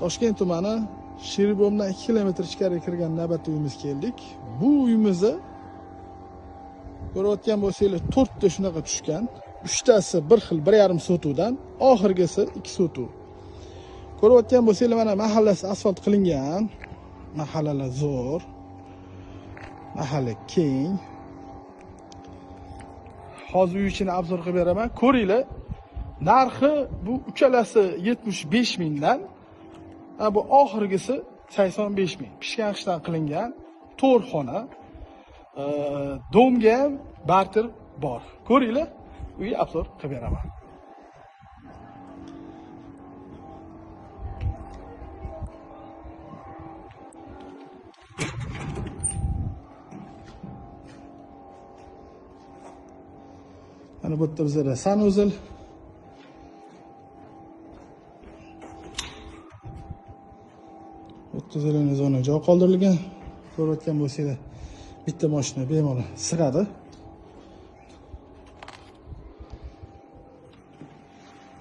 Toshkent tumani Sheribomdan 2 kilometr ichkariga kirgan navbatda uyimizga keldik. Bu uyimizni ko'rayotgan bo'lsangiz 4 ta shunaqa tushgan. 3tasi bir xil 1,5 sotuvdan, oxirgisi 2 sotuv. Ko'rayotgan bo'lsangiz mana mahallasi asfalt qilingan. Mahallalar zo'r. Mahalla keng. Hozir uy ichini obzor qilib beraman. Ko'ringlar. Narxi bu uchalasi 75 mingdan, bu oxirgisi 85 ming. Pishgan qishdan qilingan 4 xona. Domga ham barter bor. Ko'ringlar, uy obzor qilib beraman. Mana bu yerda bizda sanuzil, o'ttizilini zona joy qoldirilgan. Ko'rayotgan bo'lsangiz, bitta mashina bemalol sig'adi.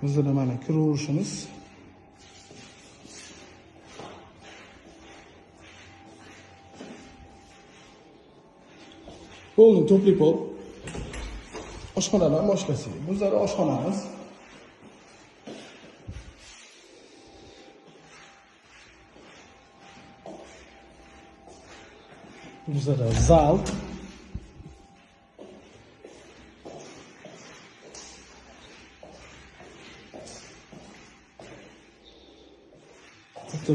Bizda mana kiraverishimiz. Polni to'pli pol. Oshxonadan boshlasak. Bizlar oshxonamiz. Bizlar zal.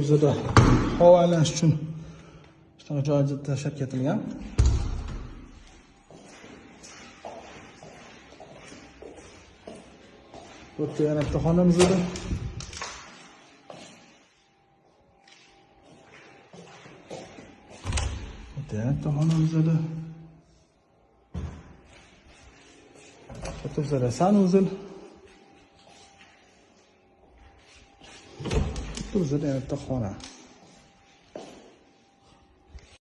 Bizda havo aylanish uchun shunaqa joy tashlab ketilgan. Bu yerda yana bitta xonamiz bor. Yana bitta xonamiz bor. Bizda sanuzil. Bizda yana bitta xona.